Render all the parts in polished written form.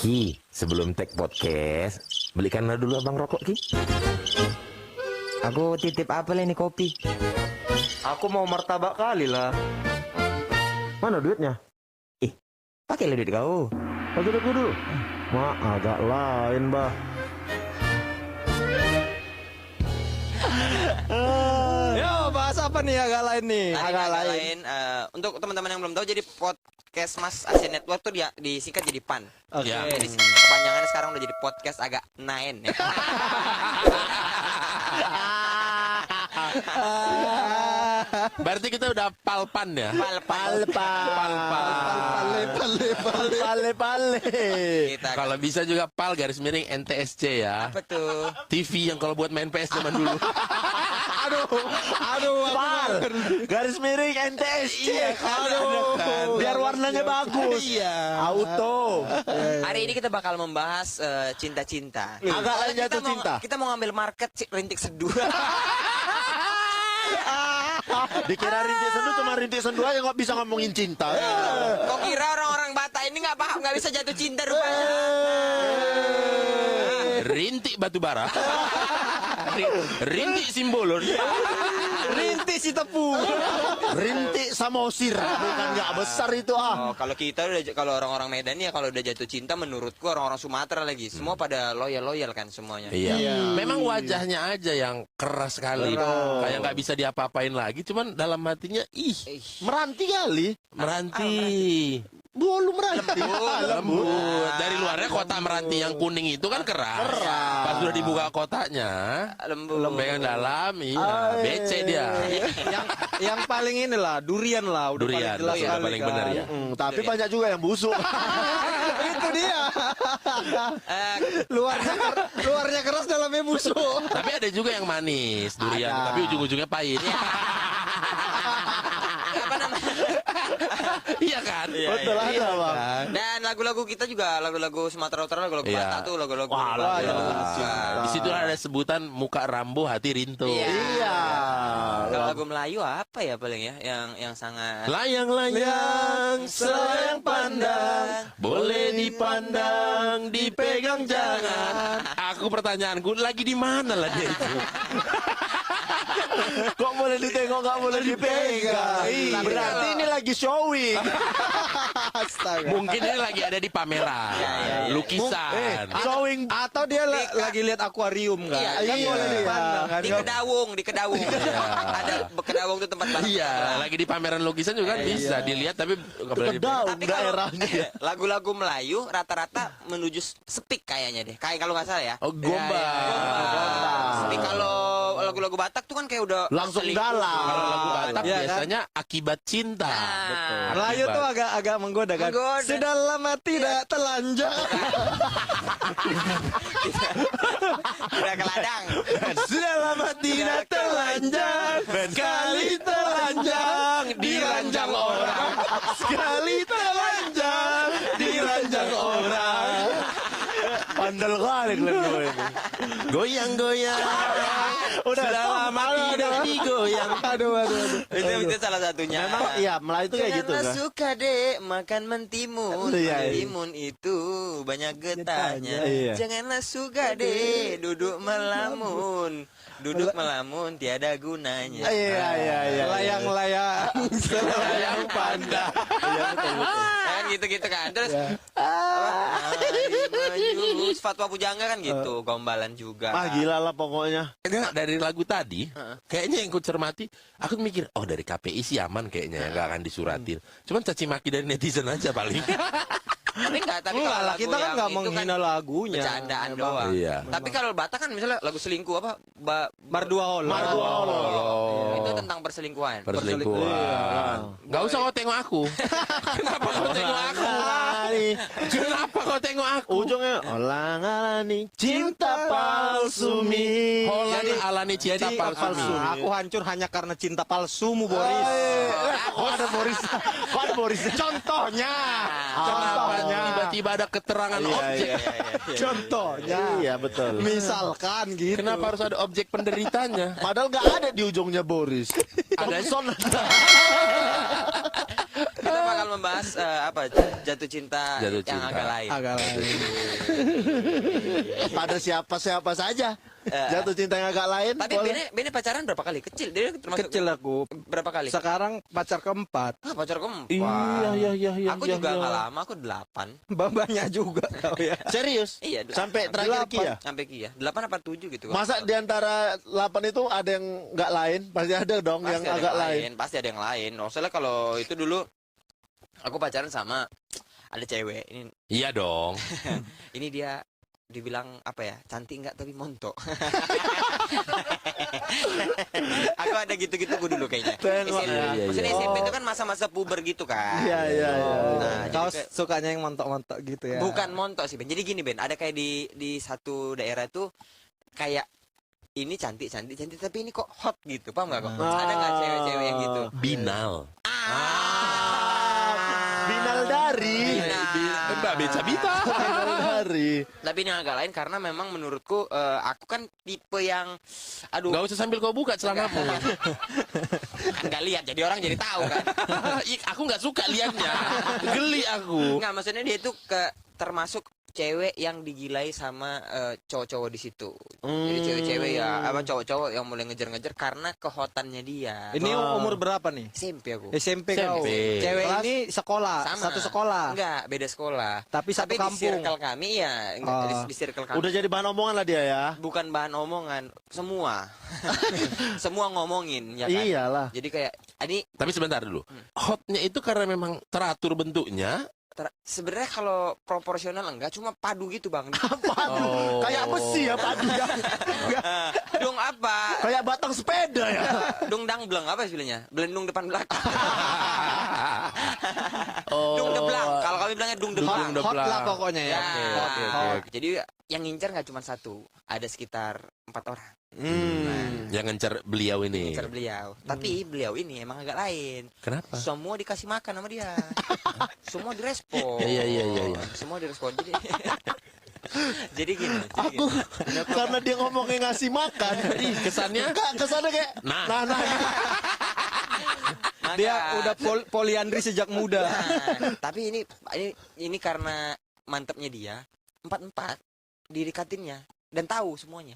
Ki, sebelum tag podcast, belikanlah dulu abang rokok, Ki. Aku titip apa lah ini kopi. Aku mau martabak kali lah. Mana duitnya? Pakai duit kau. Pakai duit dulu. Agak lain, bah. Yo, bahas apa nih agak lain nih? Agak lain. Untuk teman-teman yang belum tahu, jadi podcast Mas Asia Network tuh dia disingkat jadi PAN. Oke. Ya, jadi kepanjangannya sekarang udah jadi podcast agak naen ya. Berarti kita udah palpan ya? Pal. Pale. Kita Kalau bisa juga pal garis miring NTSC ya. apa tuh? TV yang kalau buat main PS zaman dulu. Aduh, Pal, garis miring NTSC. aduh. Biar warnanya bagus. Iya. Auto. Hari ini kita bakal membahas cinta-cinta. Agak lain jatuh Kita mau- cinta. Kita mau ngambil market rintik seduh. Dikira rintik sendu cuma rintik sendu aja nggak bisa ngomongin cinta. Kok kira orang-orang Batak ini nggak paham, nggak bisa jatuh cinta rupanya? Rintik batu bara. Rintik simbolon. Rintik si tepung. Rintik samosir, bukan nggak besar itu ah. Oh, kalau kita udah, kalau orang-orang Medan ya kalau udah jatuh cinta, menurutku orang-orang Sumatera lagi semua pada loyal kan semuanya. Iya. Memang wajahnya aja yang keras sekali. Kayak nggak bisa diapa-apain lagi. Cuman dalam hatinya, Meranti kali. meranti. Bolu meranti. Lembut. Dari luarnya kotak meranti yang kuning itu kan keras. Pas sudah dibuka kotaknya, Lembut. yang dalam, becek dia. yang paling inilah durian lah, udah Durian, paling jelas udah sekali paling kan. benar ya. Tapi banyak juga yang busuk. Itu dia. Eh, luarnya keras, dalamnya busuk. Tapi ada juga yang manis, durian. Ada. Tapi ujung-ujungnya pahit. apa namanya? Iya kan? Betul ada bang. Dan lagu-lagu kita juga lagu-lagu Sumatera Utara, lagu-lagu Iya. Batak tuh lagu-lagu. Di situ ada sebutan muka rambu hati rinto. Iya. Kalau lagu Melayu apa ya paling ya yang sangat Layang-layang, selayang pandang, boleh dipandang, dipegang jangan. Aku pertanyaanku, lagi di mana lah dia itu? Kok boleh ditengok nggak boleh dipegang? Berarti ini lagi showing. Astaga. Mungkin ini lagi ada di pameran, lukisan. Showing. Atau dia lagi lihat akuarium kan? Iya, Kan iya. boleh dipandang kan? di Kedawung. Ada Kedawung tuh tempat banget. Iya, lagi di pameran lukisan juga kan bisa dilihat, tapi nggak boleh dipegang. Kedaung Tapi kalau daerahnya. lagu-lagu Melayu rata-rata menuju speak kayaknya deh. Kayak kalau nggak salah ya. Oh, gombal. Speak kalau lagu-lagu Batak tuh kan kayak udah Langsung selingkuh. dalam. Kalau lagu Batak Iya, kan? biasanya akibat cinta. Betul. Melayu tuh agak menggoda kan? Menggoda. Sudah lama tidak telanjang. Udah ke ladang. Sudah lama tidak telanjang, sekali telanjang di ranjang orang, sekali telanjang di ranjang orang. Pandal kali kalian dua ini. Goyang-goyang, Udah sudah lama tidak digoyang. Aduh. Itu salah satunya. Memang iya Melayu itu kayak gitu Janganlah kan. suka dek makan mentimun. Iya, iya. Mentimun itu banyak getahnya. Iya. Janganlah suka dek duduk melamun. Duduk melamun tiada gunanya. Iya. Layang-layang. Yang panda. Kan gitu-gitu kan. Terus maju fatwa pujangga kan gitu, gombalan juga. Ah gila lah pokoknya. Enggak, dari lagu tadi, kayaknya yang ku cermati, aku mikir, oh dari KPI sih aman kayaknya, nggak akan disuratin. Cuman caci maki dari netizen aja paling. Tapi Enggak kalau lah, lagu kita kan yang nggak itu menghina lagunya. bercandaan Memang. doang. Iya. Tapi kalau Batak kan misalnya lagu selingkuh apa? Mardua Holo. Itu tentang perselingkuhan. Perselingkuhan. Nggak usah kau tengok aku. Kenapa kau tengok aku? Kenapa kau tengok aku? Ujungnya olang alani cinta palsu mi. Holland alani cinta Jadi palsu. aku hancur hanya karena cinta palsumu, Boris. Kok ada Boris? Kok ada Boris? Contohnya. Kenapa tiba-tiba ada keterangan objek? Contohnya. Iya betul. Misalkan gitu. Kenapa harus ada objek penderitanya? Padahal nggak ada di ujungnya Boris. Adanya- Thompson. Kita bakal bakal membahas jatuh cinta Jatuh yang cinta. agak lain. Agak lain. Pada siapa saja. Jatuh cinta yang agak lain. Tapi boleh. Bene pacaran berapa kali? Kecil, dia termasuk Kecil aku. berapa kali? Sekarang pacar keempat. Ah, pacar keempat. Iya. Aku juga nggak lama, aku 8. Banyak juga kau ya. Serius? Iya, Sampai terakhir Kia. Sampai Kia. 8 apa 7 gitu. Masa di antara 8 itu ada yang nggak lain? Pasti ada dong yang Pasti ada agak lain. Pasti ada yang lain. Soalnya kalau itu dulu aku pacaran sama ada cewek. Iya dong. Ini dia dibilang apa ya, cantik nggak tapi montok. Aku ada gitu-gitu gue dulu kayaknya. Tengok. Maksudnya Iya. SMP itu kan masa-masa puber gitu kan. Iya. Nah, Kau jadi kayak- sukanya yang montok-montok gitu ya. bukan montok sih Ben. Jadi gini Ben, ada kayak di satu daerah tuh kayak ini cantik tapi ini kok hot gitu, paham nggak kok? Ada nggak cewek-cewek yang gitu? Binal. Binal dari. Mbak Beca Bita. Binal dari. Tapi ini agak lain karena memang menurutku aku kan tipe yang aduh Gak usah sambil kau buka celanamu. kan nggak lihat jadi orang jadi tahu kan. Aku nggak suka liatnya. Geli aku. Nggak, maksudnya dia itu termasuk cewek yang digilai sama cowok-cowok di situ. Jadi cewek-cewek ya apa cowok-cowok yang mulai ngejar-ngejar karena kehotannya dia. Ini umur berapa nih? SMP aku. SMP kau. SMP. Cewek Kelas? ini sekolah, Sama. satu sekolah. Enggak, beda sekolah. Tapi satu di kampung. circle kami ya, di circle kami. Udah jadi bahan omongan lah dia ya. Bukan bahan omongan, semua. Semua ngomongin ya kan. Iyalah. Jadi kayak ini Tapi sebentar dulu. Hotnya itu karena memang teratur bentuknya. sebenarnya kalau proporsional enggak, cuma padu gitu, Bang. Padu. Kayak besi ya padu ya. Dong apa? Kayak batang sepeda ya. Dong dang bleng apa istilahnya? Belendung depan belakang. Oh. Dung deblang. Kalau kami bilangnya dung deblang. Dung Hot deblang. lah pokoknya ya. Ya, Hot. jadi yang ngincar nggak cuma satu, ada sekitar 4 orang Yang ngencar beliau ini. ngincar beliau. Tapi beliau ini emang agak lain. Kenapa? Semua dikasih makan sama dia. Semua direspon. Iya. Semua direspon. Jadi jadi gini. Aku karena dia ngomongnya ngasih makan. Kesannya Kesannya kayak Nah. nah. Dia udah poliandri sejak muda. Nah, tapi ini karena mantepnya dia 4 didekatinnya dan tahu semuanya.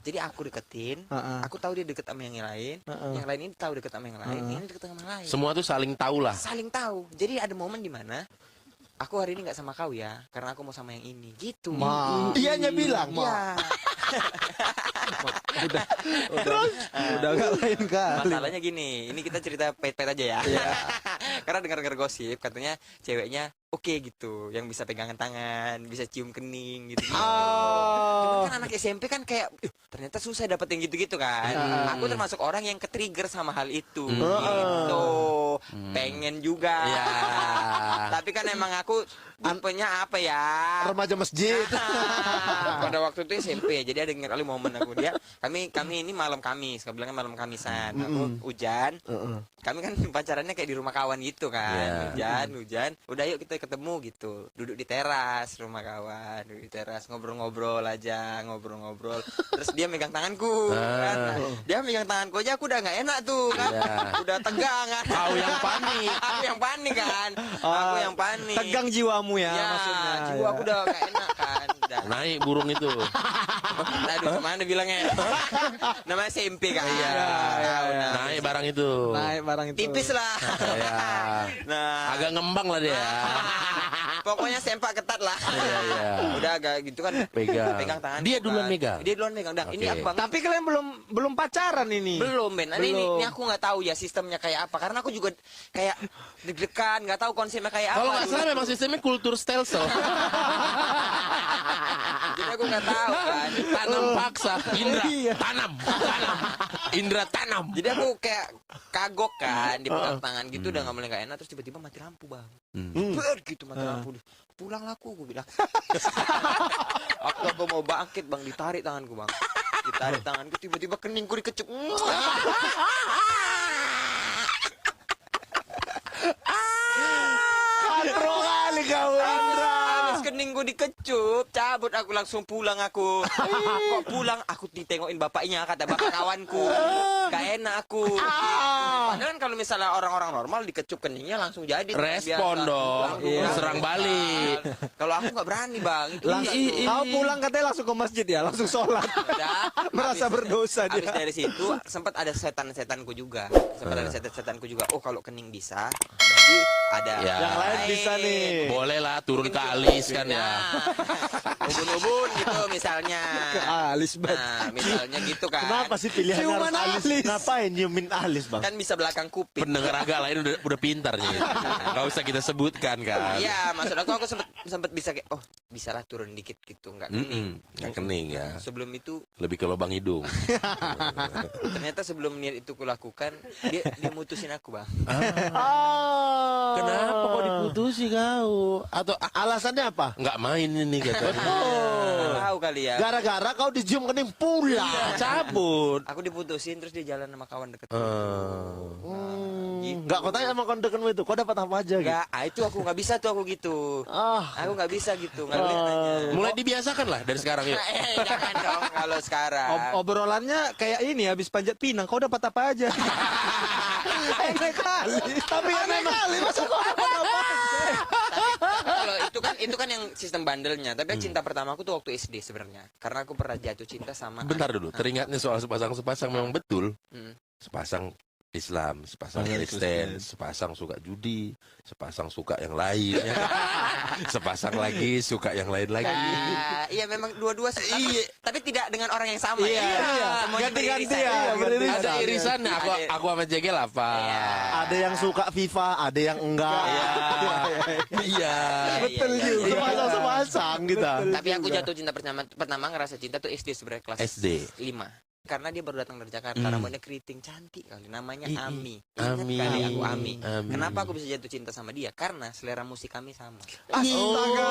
Jadi aku deketin, aku tahu dia deket sama yang lain, yang lain ini tahu deket sama yang lain, ini deket sama yang lain. semua tuh saling tahu lah. Saling tahu. Jadi ada momen di mana aku hari ini nggak sama kau ya, karena aku mau sama yang ini. Gitu. Dianya bilang. Ya. Udah gak lain kali. Masalahnya gini, ini kita cerita pet-pet aja ya. Karena dengar-dengar gosip katanya ceweknya oke gitu, yang bisa pegangan tangan, bisa cium kening gitu. Cuman kan anak SMP kan kayak ternyata susah dapet yang gitu-gitu kan. Aku termasuk orang yang ke-trigger sama hal itu. Gitu. Pengen juga. Ya. Tapi kan emang aku tipenya apa ya? Remaja masjid. Pada waktu itu SMP ya, jadi ada kali momen aku dia kami ini malam Kamis, kau bilangnya malam Kamisan. Aku hujan. Kami kan pacarannya kayak di rumah kawan gitu kan. Hujan. Udah yuk kita ketemu gitu. Duduk di teras rumah kawan, duduk di teras ngobrol-ngobrol aja, ngobrol-ngobrol. Terus dia megang tanganku kan. Nah, dia megang tanganku aja aku udah nggak enak tuh kan. Udah tegang kan. Kau yang panik. Aku yang panik kan. Aku yang panik. Tegang jiwamu ya, Ya, maksudnya. jiwa aku udah gak enak kan. Udah. Naik burung itu. Aduh, kemana bilangnya? Namanya SMP kan. Iya. Naik barang itu. Naik barang itu. Tipis lah. Ya. Nah, Agak ngembang lah dia. pokoknya sempak ketat lah. Iya. Udah agak gitu kan. Pegang. Tangan. Dia duluan megang. Dia duluan megang. Udah, ini Oke. aku bang. Tapi kalian belum pacaran ini. Belum, Ben. Ini Belum. aku nggak tahu ya sistemnya kayak apa. Karena aku juga kayak deg-degan, nggak tahu konsepnya kayak apa. Kalau nggak dulu. salah memang sistemnya kultur stelsel. Jadi aku nggak tahu kan. Tanam paksa. Indra Iya. tanam. Indra tanam. Jadi aku kayak kagok kan, dipegang tangan gitu udah nggak mulai nggak enak, terus tiba-tiba mati lampu bang. Gitu mati lampu. Pulang laku, gue bilang. aku mau bangkit bang, ditarik tanganku bang. Ditarik tanganku, tiba-tiba keningku dikecup. Katro kali kau Indra. Habis keningku dikecup, cabut aku langsung pulang aku. Kok pulang aku ditengokin bapaknya kata bapak kawanku. Gak enak aku. Padahal kan kalau misalnya orang-orang normal dikecup keningnya langsung jadi. Respon biasa. dong. Iya. Serang balik. Kalau aku nggak berani bang. Itu Kau pulang katanya langsung ke masjid ya, langsung sholat. Merasa berdosa dia. Habis dari situ sempat ada setan-setanku juga. Oh kalau kening bisa, berarti ada Ya. Yang lain bisa nih. Boleh lah turun ke alis kan ya. Ubun-ubun gitu misalnya. Ke alis banget. Nah, misalnya gitu kan. Kenapa sih pilihannya Ciuman harus alis? alis. Ngapain nyiumin alis, Bang? Kan bisa belakang kuping. Pendengar agak lain udah pintarnya. Gak usah kita sebutkan kan. Iya, maksud aku sempat bisa kayak bisa lah turun dikit gitu, nggak kening. Nggak kening ya. Sebelum itu Lebih ke lubang hidung. ternyata sebelum niat itu kulakukan, dia mutusin aku, Bang. Oh. Kenapa kok diputusi kau? Atau Alasannya apa? nggak main ini katanya. Tahu kali ya. Gara-gara kau dicium kening pulang. Iya, cabut. Aku diputusin terus dia jalan sama kawan deket. Nggak, kau tanya sama kondekanmu itu, kau dapat apa aja gitu? Enggak, itu aku nggak bisa tuh aku gitu. Aku nggak bisa gitu, nggak boleh nanya. Mulai dibiasakan lah dari sekarang yuk. Jangan dong kalau sekarang. Obrolannya kayak ini habis panjat pinang, kau dapat apa aja? Enak kali. Tapi enak kali masa kau dapat apa aja? Kalau itu kan yang sistem bandelnya. Tapi yang cinta pertama aku tuh waktu SD sebenarnya. Karena aku pernah jatuh cinta sama. Bentar dulu, teringatnya soal sepasang memang betul. Hmm. Sepasang Islam, sepasang Kristen, sepasang suka judi, sepasang suka yang lain, ya. Sepasang lagi suka yang lain lagi. Iya memang dua-dua tapi tidak dengan orang yang sama Iya, ya. iya. Semuanya Ganti-ganti beririsan. ya, Iya, beririsan. Ada irisannya, Ada. aku sama Jegel apa? Iya. Ada yang suka FIFA, ada yang enggak. Iya. Betul iya, juga. iya. Sepasang-sepasang kita. Tapi aku jatuh cinta pertama ngerasa cinta tuh SD sebenarnya kelas SD. 5. Karena dia baru datang dari Jakarta, rambutnya keriting, cantik kali, namanya Ami. Ami. Ingat kali aku Ami. Ami. Kenapa aku bisa jatuh cinta sama dia? Karena selera musik kami sama. Astaga.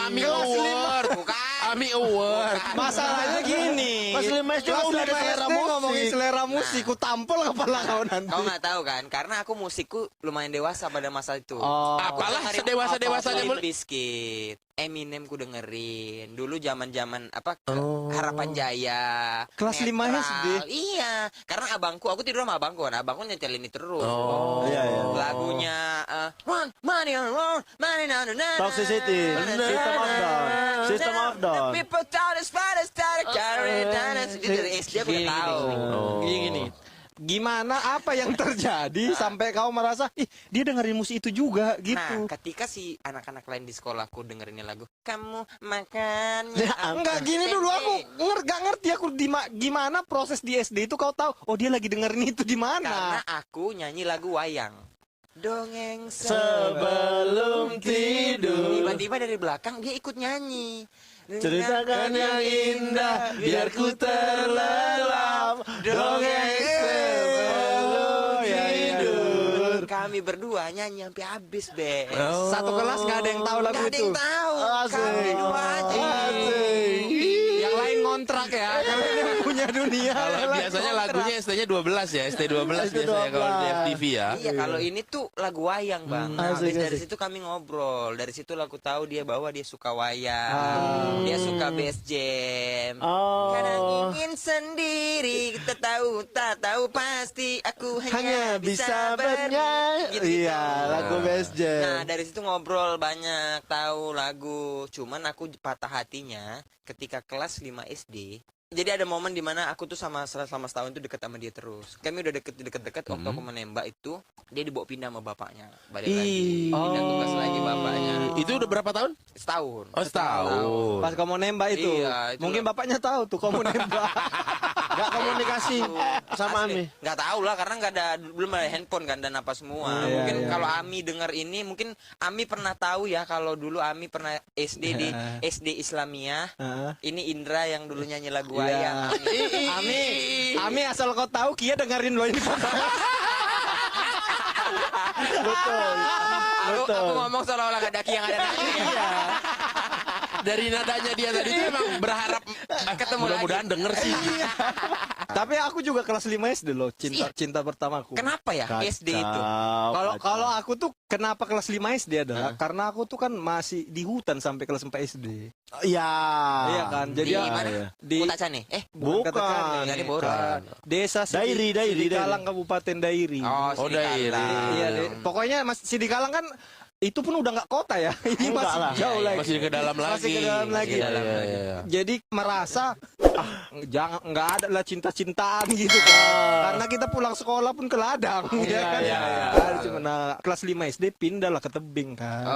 Ami Award. Bukan. Ami Award. Masalahnya gini. Pas 5 SD Kelas udah ada 5 selera SD ngomongin musik. selera musik, ku tampol kepala kau nanti. Kau nggak tahu kan? Karena aku musikku lumayan dewasa pada masa itu. Oh. Apalah sedewasa-dewasanya Limp Bizkit, Eminem ku dengerin. Dulu zaman-zaman Oh. Harapan Jaya. Kelas 5 Netral. SD? Iya, karena aku tidur sama abangku kan. Abangku nyetel ini terus. Oh. Iya, iya. Lagunya Run, Money on Run, Money on the Toxicity, System of Down, System of Down. People thought it's fun, it's started carrying down. Itu dari SD aku udah tahu. Gini. Gimana apa yang terjadi sampai kau merasa dia dengerin musik itu juga gitu. Nah, ketika si anak-anak lain di sekolahku dengerin lagu kamu makannya Enggak gini dulu aku nggak ngerti aku gimana proses di SD itu kau tahu dia lagi dengerin itu di karena mana. aku nyanyi lagu wayang. Dongeng Sebelum tidur. Tiba-tiba dari belakang dia ikut nyanyi. Ceritakan yang indah biar ku terlelap. Dongeng sebelum tidur. Kami berdua nyanyi sampai habis, Be. Satu kelas nggak ada yang tahu lagu Nggak ada itu. yang tahu. Asik. Kami dua aja. Yang lain ngontrak ya, kalian yang punya dunia. Kalau yang lain biasanya ngontrak. lagunya ST-nya 12 ya, ST 12 biasanya kalau di FTV ya. Iya, kalau ini tuh lagu wayang, Bang. Nah, asik, habis dari asik. situ kami ngobrol. Dari situ aku tahu dia bahwa dia suka wayang. Dia suka bass jam. Kadang ingin sendiri, kita tak tahu pasti aku hanya bisa bernyanyi. Gitu-gitu. Iya, lagu Best Jam. Nah, dari situ ngobrol banyak, tahu lagu. Cuman aku patah hatinya ketika kelas 5 SD. Jadi ada momen dimana aku tuh selama setahun itu deket sama dia terus. Kami udah deket-deket waktu aku menembak itu, dia dibawa pindah sama bapaknya. Balik lagi, pindah tugas lagi bapaknya. Itu udah berapa tahun? Setahun. Oh, setahun. Pas kamu nembak itu, Iya, itu mungkin bapaknya tahu tuh kamu nembak. Gak komunikasi sama Ami. Nggak tahu lah karena belum ada handphone kan dan apa semua. Mungkin kalau Ami dengar ini, mungkin Ami pernah tahu ya kalau dulu Ami pernah SD di SD Islamiyah. Ini Indra yang dulu nyanyi lagu wayang. Ami asal kau tahu Kia dengerin lo ini. Betul. Aku ngomong seolah-olah gak ada yang ada nanya. Dari nadanya dia tadi itu emang berharap Ketemu mudah-mudahan denger sih. Tapi aku juga kelas 5 SD loh, cinta pertamaku. Kenapa ya SD itu? Kalau aku tuh kenapa kelas 5 SD adalah karena aku tuh kan masih di hutan sampai kelas 4 SD. Iya. Iya kan? Jadi Di mana? di Kutacane? bukan. Dari Bora. Desa Sidikalang Kabupaten Dairi. Oh, Dairi. Iya, pokoknya Mas Sidikalang kan itu pun udah nggak kota ya. Ini Enggak masih lah. jauh lagi. Masih ke dalam lagi. Masih ke dalam lagi. Iya. Jadi merasa jangan nggak ada lah cinta-cintaan gitu kan. Karena kita pulang sekolah pun ke ladang ya kan. Cuma kelas 5 SD pindah lah ke tebing kan.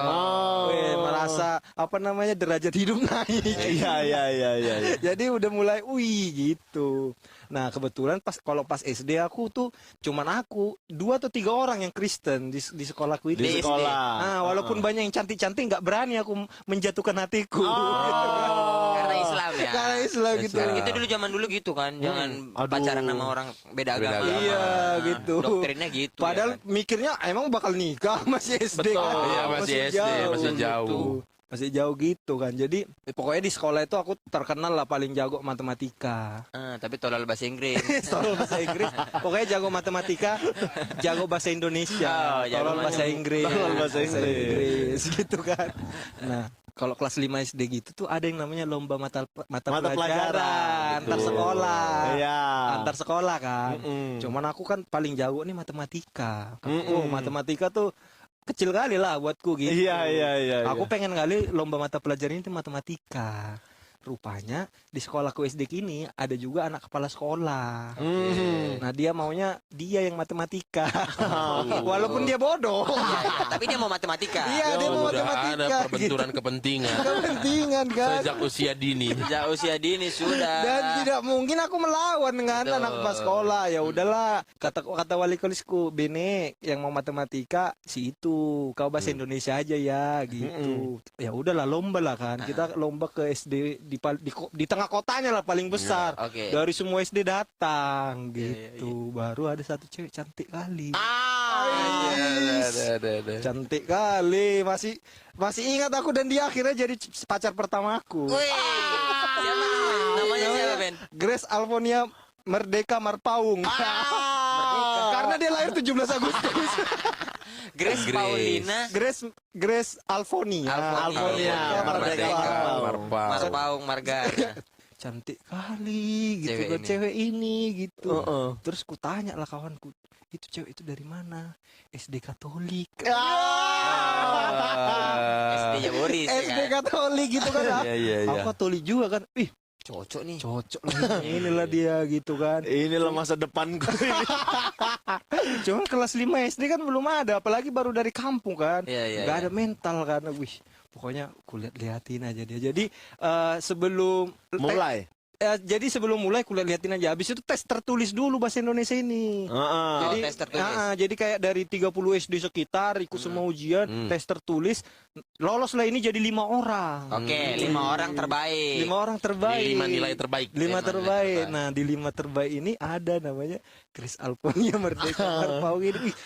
Merasa apa namanya derajat hidup naik. Iya. Jadi udah mulai gitu. Nah kebetulan kalau pas SD aku tuh cuman aku 2 atau 3 orang yang Kristen di sekolahku itu. Di sekolah. Nah walaupun banyak yang cantik-cantik nggak berani aku menjatuhkan hatiku. Gitu kan. Karena Islam ya. Karena Islam gitu. Kan kita dulu zaman dulu gitu kan, jangan pacaran sama orang beda agama. Iya gitu. Doktrinnya gitu. Padahal ya kan? mikirnya emang bakal nikah masih SD. Betul. kan. Iya, masih SD, masih jauh. Gitu. Masih jauh gitu kan. Jadi pokoknya di sekolah itu aku terkenal lah paling jago matematika. Tapi tolol bahasa Inggris. Tolol bahasa Inggris. Pokoknya jago matematika, jago bahasa Indonesia, jago tolol bahasa Inggris. Tolol bahasa Inggris. Gitu kan. Nah, kalau kelas 5 SD gitu tuh ada yang namanya lomba mata pelajaran. pelajaran antar sekolah. Iya. Antar sekolah kan. Cuman aku kan paling jago nih matematika. Matematika tuh kecil kali lah buatku gitu. Iya. Aku pengen kali lomba mata pelajaran itu matematika. Rupanya di sekolahku SD kini ada juga anak kepala sekolah. Nah dia maunya dia yang matematika. Walaupun dia bodoh. Tapi dia mau matematika. Iya dia mau Udah matematika. ada perbenturan kepentingan Kepentingan kan. sejak usia dini. Sejak usia dini sudah. Dan tidak mungkin aku melawan dengan Betul. anak kepala sekolah. Ya udahlah, kata wali kelasku, Bene yang mau matematika si itu, kau bahasa Indonesia aja ya gitu. Ya udahlah lomba lah kan. Kita lomba ke SD di tengah kotanya lah paling besar. Oke. Dari semua SD datang gitu. Baru ada satu cewek cantik kali. Ada. Cantik kali, masih ingat aku dan dia akhirnya jadi pacar pertamaku. Wih. Siapa namanya siapa Ben? Grace Alfonia Merdeka Marpaung. Karena dia lahir 17 Agustus. Grace Paulina. Grace Alfonia. Alfonia. Merdeka Marpaung. Mas Paung Margana. Cantik kali gitu cewek ini gitu. Terus ku tanya lah kawanku, itu cewek itu dari mana? SD Katolik. SD-nya Boris. SD Katolik gitu kan. Aku Katolik juga kan. Ih, Cocok nih. cocok lah. Inilah dia gitu kan. Inilah masa depanku. Cuma kelas 5 SD kan belum ada, apalagi baru dari kampung kan. Iya. Gak ada mental kan. Wih, pokoknya kulihat-liatin aja dia. Jadi sebelum Mulai. sebelum mulai kulihat-liatin aja. Habis itu tes tertulis dulu bahasa Indonesia ini. Jadi tes tertulis. jadi kayak dari 30 SD sekitar ikut semua ujian, tes tertulis, loloslah ini jadi 5 orang. Oke, 5 orang terbaik. 5 orang terbaik. 5 nilai terbaik. 5 terbaik. Nah, di 5 terbaik ini ada namanya Grace Alfonia Merdeka Marpaung ini. Ih,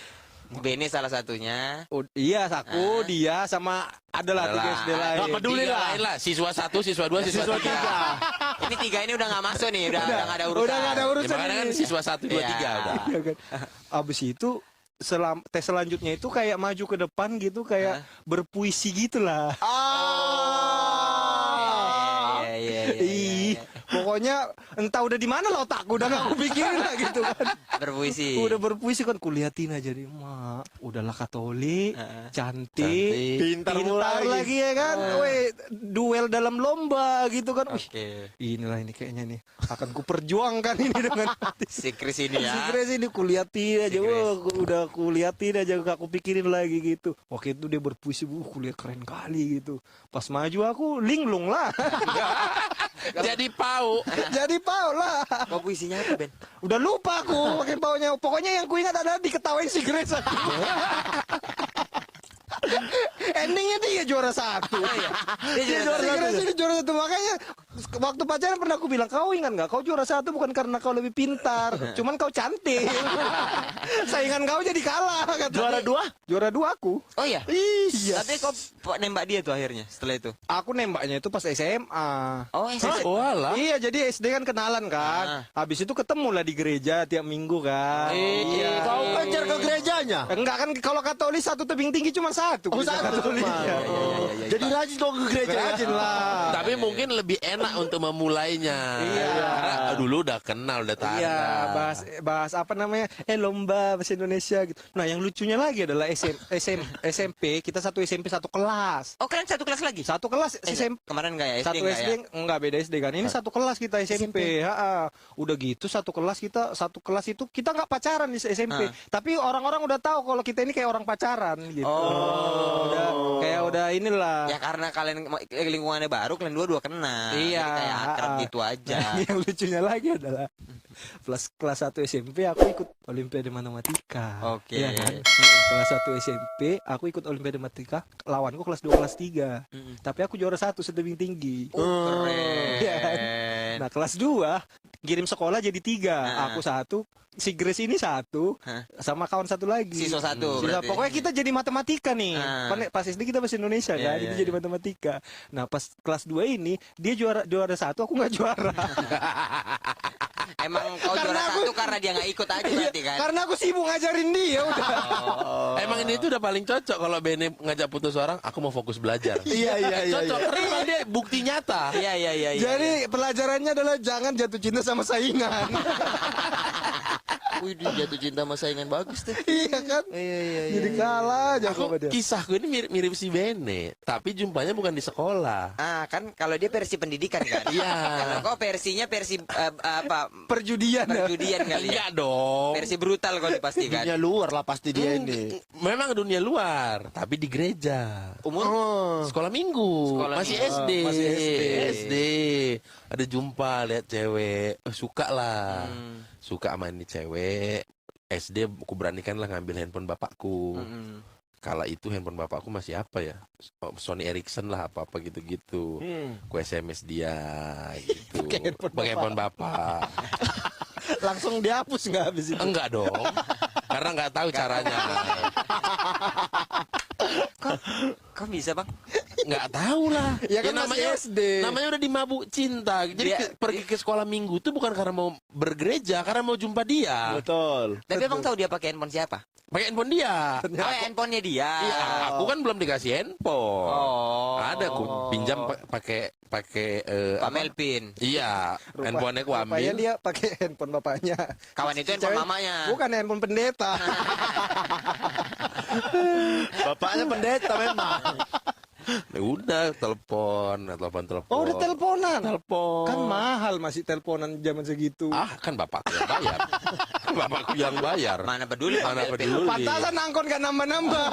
Bene salah satunya. iya, aku, dia sama adalah 3 SD lain. Nggak peduli lah. Siswa 1, siswa 2, siswa 3. Ini 3 ini udah nggak masuk nih, udah nggak ada urusan. Udah nggak ada urusan. Makanya kan siswa 1, 2, 3 udah. Iya kan. Abis itu tes selanjutnya itu kayak maju ke depan gitu, kayak berpuisi gitulah. Ih, pokoknya entah udah di mana lah otakku, udah nggak kupikirin lah gitu kan. Berpuisi. Udah berpuisi kan, kulihatin aja deh, mak. Udahlah Katolik, cantik, Pintar lagi ya kan. Weh, duel dalam lomba gitu kan. Wih, Oke. inilah ini kayaknya nih akan kuperjuangkan ini dengan hati. Si Chris ini ya. Si Grace ini kulihatin aja, udah kulihatin aja, gak kupikirin lagi gitu. Waktu itu dia berpuisi, kulihat keren kali gitu. Pas maju aku linglung lah. Jadi pau. Jadi pau lah. Mau puisinya apa Ben? Udah lupa aku pakai paunya. Pokoknya yang ku ingat adalah diketawain si Grace. Endingnya dia juara 1. Dia Si Grace ini juara 1. Makanya waktu pacaran pernah aku bilang, kau ingat nggak? Kau juara satu bukan karena kau lebih pintar, cuman kau cantik. Saingan kau jadi kalah. Kata. Juara 2? Juara 2 aku. Oh iya. Iya. Tapi kok nembak dia tuh akhirnya setelah itu? Aku nembaknya itu pas SMA. Oh, SMP. Oh alah. Iya, jadi SD kan kenalan kan. Habis itu ketemu lah di gereja tiap minggu kan. Iya. Kau kejar ke gerejanya? Enggak kan, kalau Katolik satu tebing tinggi cuma satu. Oh, gereja satu. Katolik. Iya. Jadi rajin kau ke gereja ya? Rajin lah. Tapi mungkin lebih enak untuk memulainya. Iya. Karena dulu udah kenal, udah tahu. Iya, bahas apa namanya? Lomba bahasa Indonesia gitu. Nah, yang lucunya lagi adalah SMP, kita satu SMP satu kelas. Oh, kalian satu kelas lagi? Satu kelas SMP. Kemarin enggak ya? SD Satu enggak SD ya? enggak beda SD kan. Ini satu kelas kita SMP. Udah gitu satu kelas itu kita nggak pacaran di SMP. Tapi orang-orang udah tahu kalau kita ini kayak orang pacaran gitu. Udah inilah. Ya karena kalian lingkungannya baru, kalian dua kenal. Iya. Jadi kayak akrab gitu aja. Nah, yang lucunya lagi adalah kelas 1 SMP aku ikut Olimpiade Matematika. Oke. Iya kan? Kelas 1 SMP aku ikut Olimpiade Matematika, lawanku kelas 2 kelas 3. Tapi aku juara 1 setebing tinggi. Keren. Iya kan? Nah, kelas 2 kirim sekolah jadi 3. Aku 1, si Grace ini 1, sama kawan 1 lagi. Siswa 1 Sisa, berarti. pokoknya kita jadi matematika nih. Pas SD kita bahasa Indonesia kan, ini jadi matematika. Nah, pas kelas 2 ini dia juara 1, aku nggak juara. Emang kau juara 1 karena dia nggak ikut aja berarti kan? Karena aku sibuk ngajarin dia udah. Emang ini tuh udah paling cocok kalau Bene ngajak putus orang, aku mau fokus belajar. Iya. Cocok, karena emang dia bukti nyata. Iya. Jadi pelajarannya adalah jangan jatuh cinta sama saingan. Wih, dia jatuh cinta sama saingan bagus tuh. Iya kan? Jadi kalah aja Aku sama dia. kisahku ini mirip si Bene, tapi jumpanya bukan di sekolah. Kan kalau dia versi pendidikan kan? Iya. Kalau kau versinya versi apa? Perjudian. Perjudian kali ya? Enggak dong. Versi brutal kau dipastikan. Dunia luar lah pasti dia ini. Memang dunia luar, tapi di gereja. Umur? Sekolah minggu. Sekolah masih minggu. SD. Masih SD. Ada jumpa lihat cewek, suka lah. Suka sama ini cewek. SD aku beranikan lah ngambil handphone bapakku. Kala itu handphone bapakku masih apa ya? Sony Ericsson lah apa-apa gitu-gitu. Ku SMS dia gitu. Pakai handphone bapak. Langsung dihapus nggak habis itu? Enggak dong. Karena nggak tahu caranya. Kok bisa bang? Nggak tahu lah. Ya kan masih SD. Namanya udah dimabuk cinta. Jadi pergi ke sekolah minggu itu bukan karena mau bergereja, karena mau jumpa dia. Betul. Tapi emang tahu dia pakai handphone siapa? Pakai handphone dia. Oh, handphonenya dia. Iya, aku kan belum dikasih handphone. Oh. Ada aku pinjam pakai Pak Melvin. Iya, handphonenya aku Rupanya ambil. dia pakai handphone bapaknya. Kawan itu handphone Cewek- mamanya. Bukan handphone pendeta. Bapaknya pendeta memang. Ya udah telepon. Oh, udah teleponan. Telepon. Kan mahal masih teleponan zaman segitu. Kan bapakku yang bayar. Kan bapakku yang bayar. Mana peduli Pak Mana Melvin. peduli. Pantasan angkot gak nambah-nambah.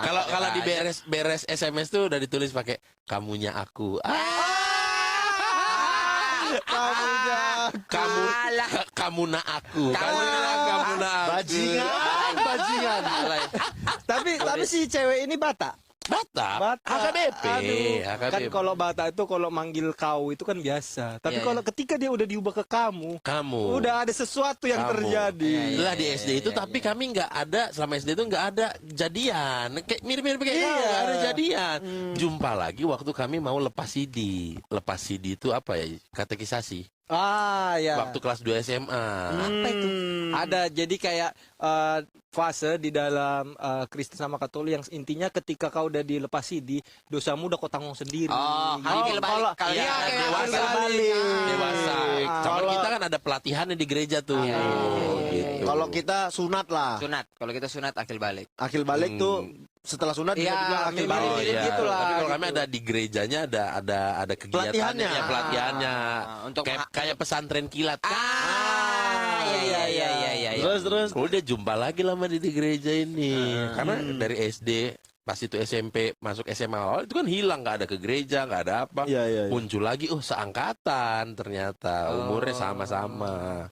Kalau di beres SMS tuh udah ditulis pakai kamunya aku. Kamu na aku. Kamu na aku. Bajingan. Tapi si cewek ini Bata. Bata. AKBP. Aduh. AKBP. Kan kalau Bata itu kalau manggil kau itu kan biasa. Tapi Iya, kalau ketika dia udah diubah ke kamu, Kamu. udah ada sesuatu yang Kamu. terjadi. Lah di SD itu tapi kami nggak ada, selama SD itu nggak ada jadian, kayak mirip-mirip kayak kau, nggak ada jadian. Jumpa lagi waktu kami mau lepas CD. Lepas CD itu apa ya? Katekisasi. Ya. Waktu kelas 2 SMA. Apa itu? Ada, jadi kayak fase di dalam Kristen sama Katolik yang intinya ketika kau udah dilepas CD, dosamu udah kau tanggung sendiri. Akil balik. Kalau Iya, dia kayak dewasa. akil balik. Dewasa. Cuman kita kan ada pelatihannya di gereja tuh. Gitu. Kalau kita sunat lah. sunat. Kalau kita sunat akil balik. Akil balik tuh setelah sunat Iya, dia bilang akil akil balik. balik. Gitu lah, Tapi kalau gitu. kami ada di gerejanya ada kegiatannya, Pelatihannya. pelatihannya. Untuk Kayak pesantren kilat. Iya. Terus. Udah jumpa lagi lama di gereja ini. Karena dari SD pas itu SMP masuk SMA awal itu kan hilang, nggak ada ke gereja, nggak ada apa. Iya. Muncul lagi, seangkatan ternyata umurnya sama-sama.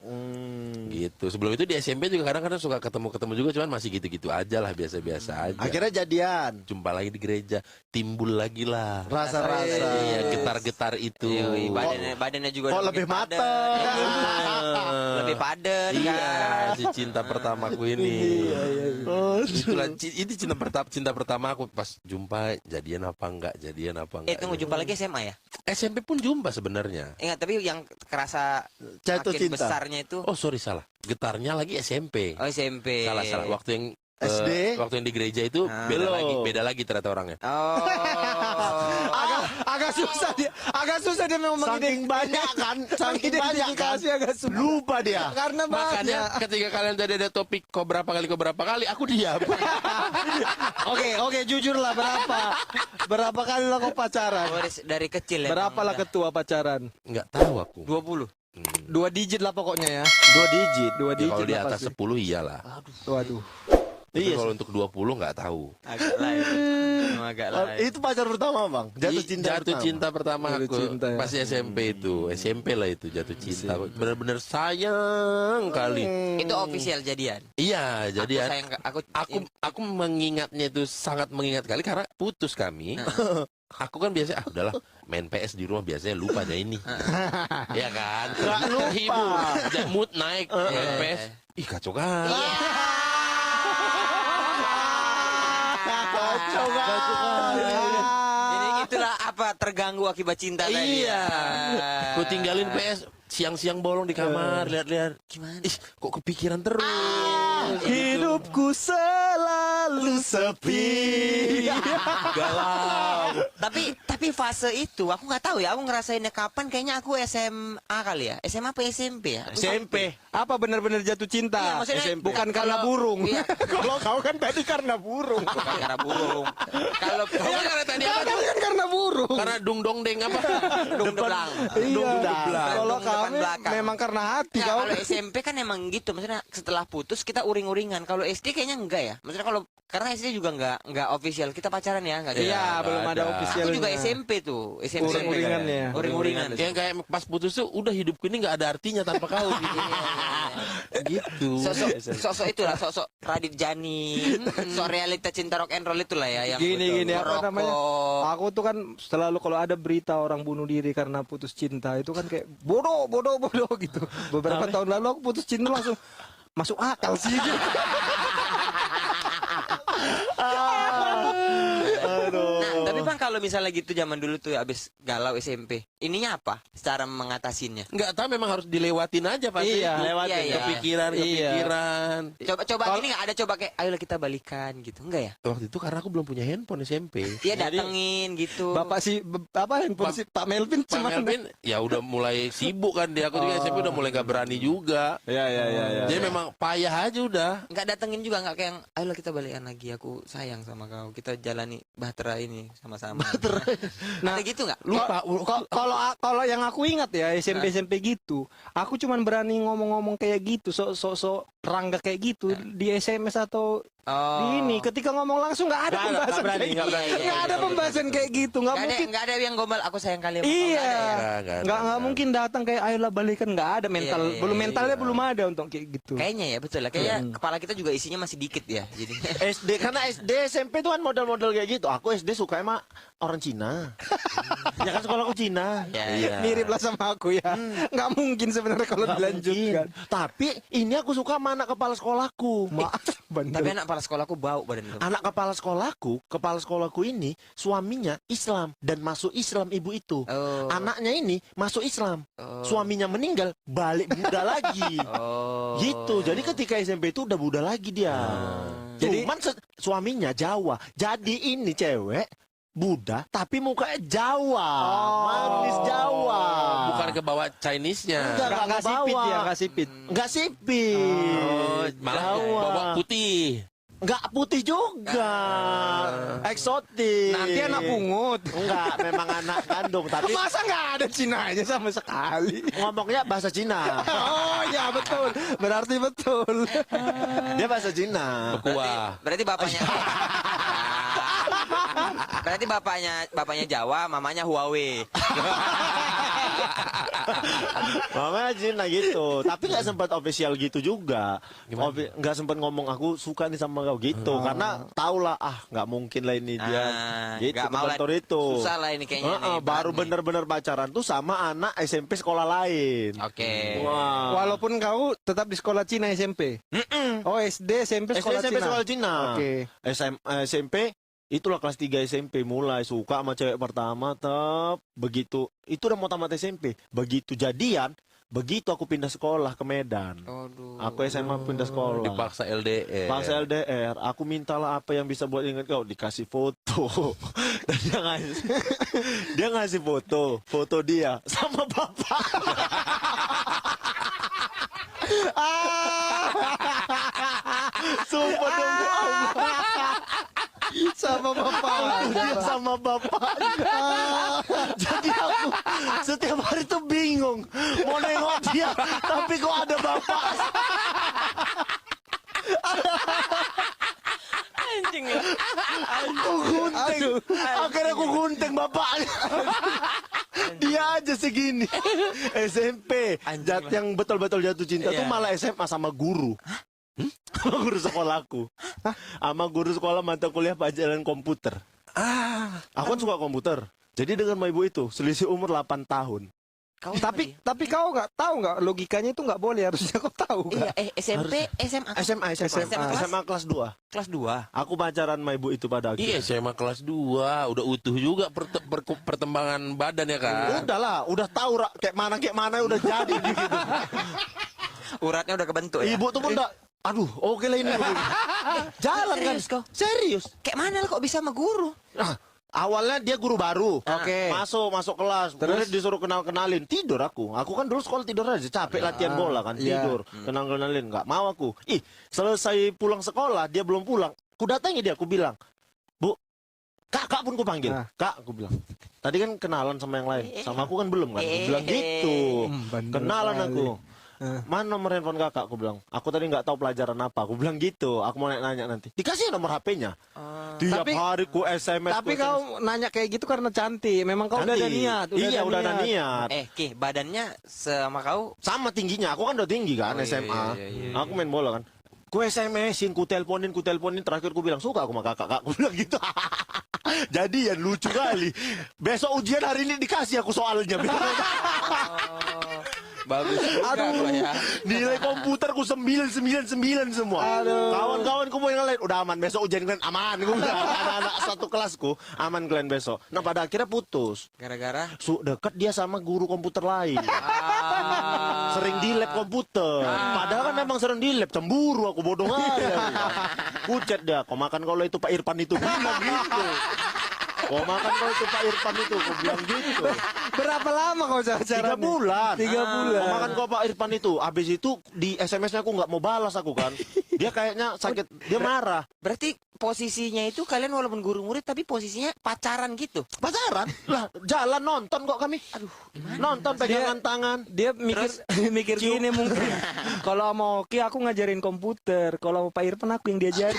Gitu. Sebelum itu di SMP juga kadang-kadang suka ketemu-ketemu juga, cuman masih gitu-gitu aja lah, biasa-biasa aja. Akhirnya jadian. Jumpa lagi di gereja, timbul lagi lah. Rasa-rasa. Iya, getar-getar itu. Yoi, badannya juga Kok udah lebih makin padat. mateng. Lebih padat Iya, kan. si cinta pertamaku ini. Itulah, ini cinta pertama aku, pas jumpa jadian apa enggak, Itu mau jumpa lagi SMA ya? SMP pun jumpa sebenarnya. Ingat, tapi yang kerasa Jatuh makin cinta. besarnya itu Oh sorry, salah. Getarnya lagi SMP. SMP. Salah. Waktu yang SD? waktu yang di gereja itu Belum. beda lagi ternyata orangnya. Oh. Agak susah dia memang Saking banyak kan, saking banyak kan. agak susah. Lupa dia. Karena Makanya ketika kalian tadi ada topik kok berapa kali, aku diam. Oke, jujur lah, berapa kali lah kau pacaran? Oh, dari kecil ya. Berapa lah ketua pacaran? Nggak tahu aku. 20. 2 digit lah pokoknya ya. 2 digit. 2 Ya, digit kalau di lah atas pasti. 10 iyalah. Waduh. Tapi Iya, kalau untuk 20 nggak tahu. Agak lain. Agak lain. Itu pacar pertama, Bang. Jatuh cinta pertama. Pertama Jatuh aku cinta, ya. pas SMP itu. SMP lah itu jatuh cinta. Bener-bener sayang kali. Itu official jadian. Iya, jadi Aku sayang aku mengingatnya itu sangat mengingat kali karena putus kami. Aku kan biasa udahlah main PS di rumah, biasanya lupa aja ini. Ya kan? Nggak lupa. Mood naik main PS. Ih, kacau kan. Jadi itulah apa, terganggu akibat cinta tadi. Iya. ya. Ku tinggalin PS siang-siang bolong di kamar, lihat-lihat. Gimana? Ih, kok kepikiran terus. Hidupku selalu sepi. Galau. Tapi fase itu aku nggak tahu ya, aku ngerasainnya kapan, kayaknya aku SMA kali ya. SMA apa SMP ya? SMP. Apa benar-benar jatuh cinta? Iya, maksudnya SMP. Bukan karena burung. Iya. Kalau kau kan tadi karena burung. Bukan karena burung. Kalau Iya, karena tadi apa tuh? Kan karena burung. Karena dung dong deng apa? dong debelang. Iya. Debelang. Kalau Depan kami belakang. memang karena hati Ya, kau. kalau SMP kan emang gitu, maksudnya setelah putus kita uring-uringan. Kalau SD kayaknya enggak ya. Maksudnya kalau karena SD juga enggak official kita pacaran ya, enggak ada. Iya, belum ada ada. official. Aku juga SMP tuh, SMP. Uring-uringannya. Uring-uringan. Yang kayak pas putus tuh udah hidupku ini nggak ada artinya tanpa kau gitu. Gitu. Sosok itulah, sosok Radit Jani, sosok realita cinta rock and roll itulah ya yang Gini apa merokok. namanya? Aku tuh kan selalu kalau ada berita orang bunuh diri karena putus cinta itu kan kayak bodoh gitu. Beberapa tahun lalu aku putus cinta langsung masuk akal sih. Nah, tapi Bang, kalau misalnya gitu zaman dulu tuh abis galau SMP, ininya apa? Cara mengatasinya? Nggak tahu, memang harus dilewatin aja pasti. Iya, lewatin. Iya, iya. Kepikiran. Coba gini nggak ada, coba kayak ayolah kita balikan gitu, enggak ya? Waktu itu karena aku belum punya handphone SMP. Iya, datengin gitu. Bapak si apa handphone si Pak Melvin Pak cuman Melvin ya udah mulai sibuk kan dia. Aku juga SMP udah mulai nggak berani juga. ya. Jadi memang payah aja udah. Nggak datengin juga, nggak kayak ayolah kita balikan lagi, aku sayang sama kau, kita jalani bahtera ini sama-sama. Nah, ada gitu nggak? Lupa. Kalau yang aku ingat ya SMP gitu, aku cuman berani ngomong-ngomong kayak gitu, sok rangga kayak gitu di SMS atau di ini. Ketika ngomong langsung nggak ada pembahasan berani, kayak nggak gitu. berani. Nggak ada pembahasan kayak gitu, nggak mungkin. Nggak ada yang gombal aku sayang kalian. Iya, Nggak nggak ada. mungkin datang kayak ayolah balikan, nggak ada mental, Iya, belum iya, mentalnya belum ada untuk kayak gitu. Kayaknya ya, betul lah. Kayaknya kepala kita juga isinya masih dikit ya. Jadi SD, karena SD SMP tuh kan model-model kayak gitu. Aku SD suka emang orang Cina. Ya kan sekolahku Cina. ya. Mirip lah sama aku ya. Nggak mungkin sebenarnya kalau Nggak dilanjutkan. mungkin. Tapi ini aku suka sama anak kepala sekolahku. Maaf, bener. Tapi anak kepala sekolahku bau badan itu. Anak kepala sekolahku ini suaminya Islam dan masuk Islam ibu itu. Oh. Anaknya ini masuk Islam. Oh. Suaminya meninggal, balik Buddha lagi. Oh. Gitu. Jadi ketika SMP itu udah Buddha lagi dia. Jadi- Cuman suaminya Jawa. Jadi ini cewek Buddha tapi mukanya Jawa. Manis Jawa. Bukan ke bawah Chinese-nya. Enggak. Nggak sipit bawa. ya, nggak sipit. Enggak sipit. Oh, malah Jawa. bawa putih. Enggak putih juga. Eksotis. Nanti anak pungut. Enggak, memang anak kandung tapi Masa nggak ada Cinanya sama sekali? ngomongnya bahasa Cina. Oh ya betul, berarti betul. Dia bahasa Cina. Kuah. Berarti bapaknya. Berarti bapaknya Jawa, mamanya Huawei. Mamanya Cina gitu. Tapi nggak sempat official gitu juga. Gimana? Nggak sempat ngomong aku suka nih sama kau gitu. Karena tau lah, nggak mungkin lah ini dia. Gitu, Nggak mau lah. kebentur itu. Susah lah ini kayaknya. nih, Baru berat nih. bener-bener pacaran tuh sama anak SMP sekolah lain. Oke. Wah. Walaupun kau tetap di sekolah Cina SMP. Oh, SD, SMP sekolah SMP Cina. sekolah Cina. Oke. SMP itulah kelas 3 SMP mulai suka sama cewek pertama begitu itu udah mau tamat SMP begitu jadian begitu aku pindah sekolah ke Medan. Aduh. Aku SMA pindah sekolah. Dipaksa LDR. Paksa LDR, aku mintalah apa yang bisa buat ingat kau, dikasih foto. Dan dia ngasih foto dia sama bapak. Sumpah demi Allah. Sama bapak. Dia sama bapaknya. Jadi aku setiap hari tuh bingung mau nengok dia, tapi kok ada bapak. Anjing ya. Aku gunting. Akhirnya aku gunting bapaknya. Dia aja segini. SMP. Yang betul-betul jatuh cinta tuh Iya. malah SMA sama guru. Sama guru sekolahku. Sama guru sekolah mata kuliah pelajaran komputer. Aku kan suka komputer. Jadi dengan ibu itu selisih umur 8 tahun. Kau Tapi kau nggak tahu nggak logikanya itu nggak boleh, harusnya kau tahu iya, kan? SMP, SMA. SMA kelas 2. Kelas 2. Aku pacaran sama ibu itu pada Iya, akhirnya. SMA kelas 2 udah utuh juga perkembangan badan ya kan. Udahlah, udah tahu kayak mana udah jadi gitu. Uratnya udah kebentuk ya. Ibu tuh pun udah, aduh, oke lah ini. Jalan kan? Serius kau? Serius. Kayak mana lo kok bisa sama guru? Nah, awalnya dia guru baru. Oke. Masuk kelas. Terus disuruh kenalin. Tidur aku. Aku kan dulu sekolah tidur aja. Capek latihan bola kan. Iya. Tidur. Kenalin. Nggak mau aku. Selesai pulang sekolah. Dia belum pulang. Ku datangi dia. Aku bilang, Bu, Kak pun ku panggil. Kak, aku bilang. Tadi kan kenalan sama yang lain. Sama aku kan belum kan. Aku bilang gitu. Bandel Kenalan sekali. aku. Mana nomor handphone kakak? Aku bilang. Aku tadi nggak tahu pelajaran apa. Aku bilang gitu. Aku mau nanya nanti. Dikasih nomor HP-nya. Tiap Tapi- hari ku SMS. Tapi ku SMS. kau nanya kayak gitu karena cantik. Memang kau udah ada Cantik. niat. Iya, udah ada niat. Ki, badannya sama kau. Sama tingginya. Aku kan udah tinggi kan Oh, iya, SMA. iya. Aku main bola kan. Ku SMS-in, ku teleponin. Terakhir ku bilang, suka aku sama kakak. Aku bilang gitu. Jadi ya lucu kali. Besok ujian hari ini dikasih aku soalnya. Bagus juga kau ya. Nilai komputer ku 999 semua. Kawan-kawanku mau yang lain udah aman. Besok ujian kalian aman. Gue bilang, anak-anak satu kelasku aman kalian besok. Nah pada akhirnya putus. Gara-gara Dekat dia sama guru komputer lain. Sering di lab komputer. Padahal kan memang sering di lab. Cemburu aku bodoh aja. Kucet dia. Kau makan kalau itu Pak Irfan itu. Bilang gitu. Kau makan kalau itu Pak Irfan itu. Aku bilang gitu. Berapa lama kau pacaran? 3 bulan. 3 bulan. Kau makan kau Pak Irfan itu. Abis itu di SMS-nya aku nggak mau balas aku kan. Dia kayaknya sakit. Dia marah. berarti posisinya itu kalian walaupun guru murid tapi posisinya pacaran gitu. Pacaran? Lah jalan nonton kok kami. Aduh. Nonton pegangan tangan. Dia mikir mikir gini mungkin. Kalau mau Oki aku ngajarin komputer, kalau Pak Irfan aku yang diajari.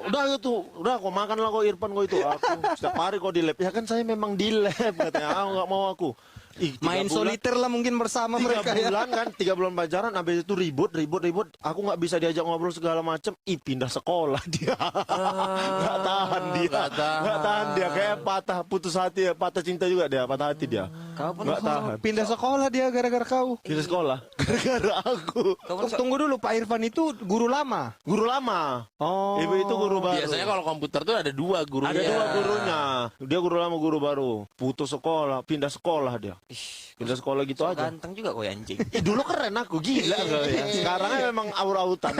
Udah itu, udah kau makan lah kau Irfan kau itu. Aku setiap hari kau di lab. Ya kan saya memang di lab katanya. Ah nggak mau aku. 3 Main bulan, soliter lah mungkin bersama 3 mereka ya. bulan kan, 3 bulan pacaran. Habis itu ribut. Aku nggak bisa diajak ngobrol segala macem. Pindah sekolah dia. Nggak tahan dia. Nggak tahan dia. Kayak putus hati, patah cinta juga dia. Patah hati dia. Kau pun Nggak tahan. Pindah sekolah dia gara-gara kau. Pindah sekolah. Gara-gara aku. kau pun Tunggu dulu, Pak Irfan itu guru lama. Guru lama. Oh. Ibu itu guru baru. Biasanya kalau komputer tuh ada 2 gurunya. Ada 2 gurunya. Dia guru lama, guru baru. Putus sekolah, pindah sekolah dia. Pindah sekolah gitu aja. ganteng juga kau ya anjing. Dulu keren aku, gila kau ya. Sekarang memang aur-autan.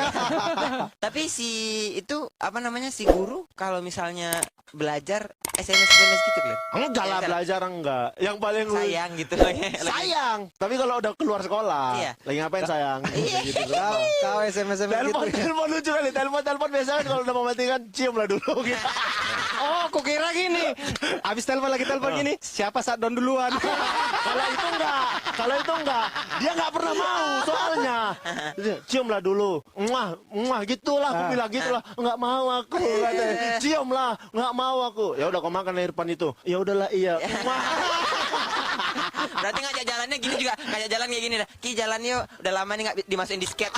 Tapi si itu apa namanya si guru kalau misalnya belajar SMS gitu kan. Enggak lah, belajar enggak. Yang paling Sayang gitu ya. sayang. Tapi kalau udah keluar sekolah, Iya. lagi ngapain sayang? Gitu. Kau SMS gitu. Telepon lucu kali. Telepon biasa kan kalau udah mau mati kan cium lah dulu gitu. Oh, kok kira gini. Habis telepon gini. Siapa saat don duluan? Kalau itu enggak, dia nggak pernah mau soalnya. Ciumlah dulu, muah gitulah, aku bilang gitulah, nggak mau aku, katanya. Ciumlah, nggak mau aku. Ya udah kau makan Irfan itu. Ya udahlah iya. Muah. Berarti ngajak jalannya gini juga, ngajak jalan kayak gini dah. Ki jalan yuk, udah lama nih nggak dimasukin disket.